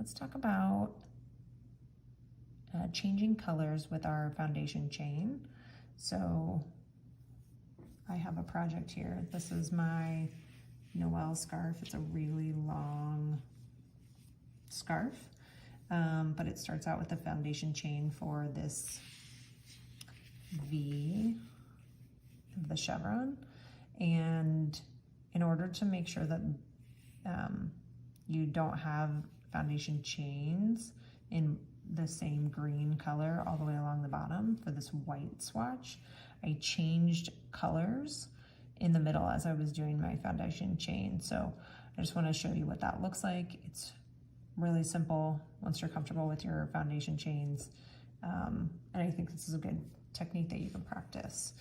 let's talk about changing colors with our foundation chain. So I have a project here. This is my Noel scarf. It's a really long scarf, but it starts out with a foundation chain for this V of the chevron. And in order to make sure that you don't have foundation chains in the same green color all the way along the bottom for this white swatch, I changed colors in the middle as I was doing my foundation chain. So I just want to show you what that looks like. It's really simple once you're comfortable with your foundation chains. And I think this is a good technique that you can practice.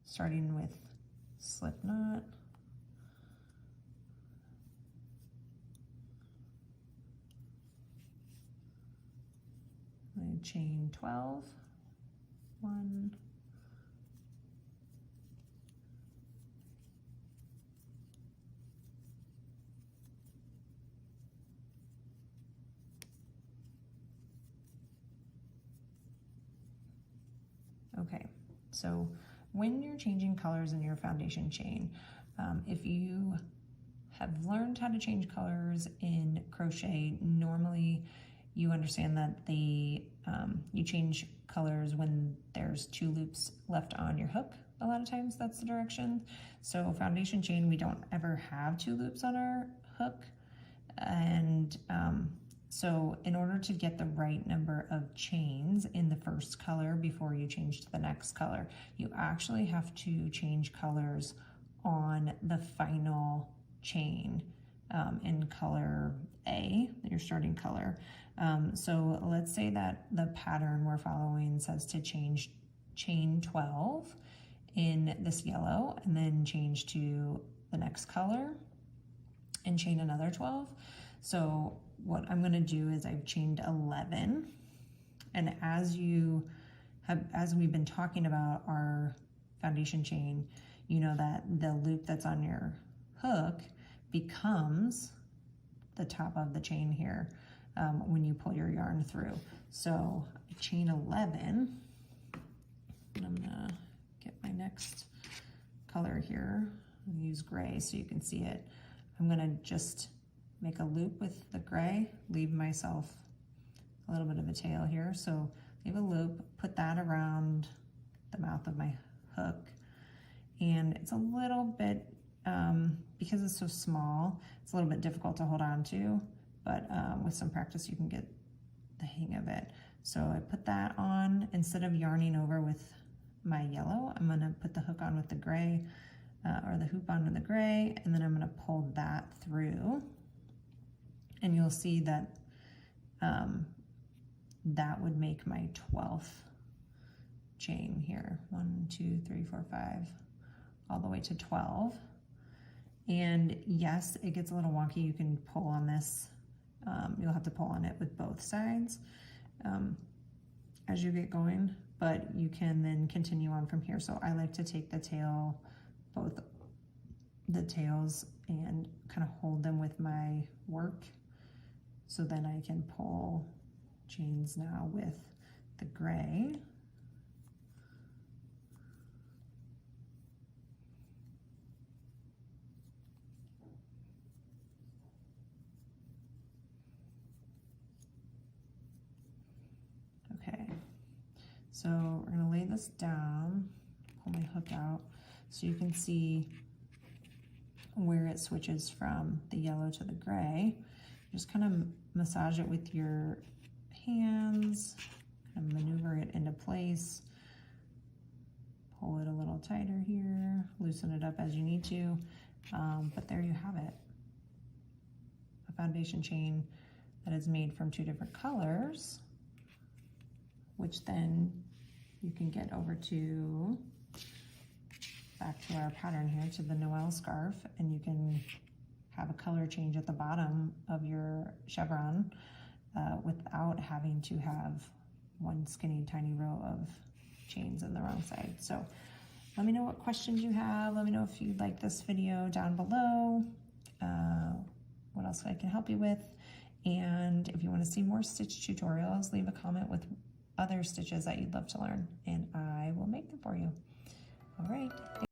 Starting with slip knot. I'm going to chain 12, 1, okay, so when you're changing colors in your foundation chain, if you have learned how to change colors in crochet, normally you understand that you change colors when there's 2 loops left on your hook. A lot of times that's the direction. So foundation chain, we don't ever have 2 loops on our hook. And so in order to get the right number of chains in the first color before you change to the next color, you actually have to change colors on the final chain in color A, your starting color. So let's say that the pattern we're following says to change chain 12 in this yellow and then change to the next color and chain another 12. So what I'm going to do is I've chained 11, and as we've been talking about our foundation chain, you know that the loop that's on your hook becomes the top of the chain here when you pull your yarn through. So chain 11, and I'm gonna get my next color here. I'll use gray so you can see it. I'm gonna just make a loop with the gray, leave myself a little bit of a tail here. So leave a loop, put that around the mouth of my hook. And it's a little bit, because it's so small, it's a little bit difficult to hold on to, but with some practice you can get the hang of it. So I put that on. Instead of yarning over with my yellow, I'm gonna put the hook on with the gray, or the hoop on with the gray, and then I'm gonna pull that through. And you'll see that that would make my 12th chain here. 1, 2, 3, 4, 5, all the way to 12. And yes, it gets a little wonky. You can pull on this. You'll have to pull on it with both sides as you get going, but you can then continue on from here. So I like to take the tail, both the tails, and kind of hold them with my work. So then I can pull chains now with the gray. Okay, so we're gonna lay this down, pull my hook out so you can see where it switches from the yellow to the gray. Just kind of massage it with your hands, kind of maneuver it into place, pull it a little tighter here, loosen it up as you need to, but there you have it. A foundation chain that is made from 2 different colors, which then you can get over to, back to our pattern here, to the Noel scarf, and you can have a color change at the bottom of your chevron without having to have one skinny tiny row of chains in the wrong side. So let me know what questions you have. Let me know if you like this video down below. what else I can help you with. And if you want to see more stitch tutorials, leave a comment with other stitches that you'd love to learn, and I will make them for you. All right.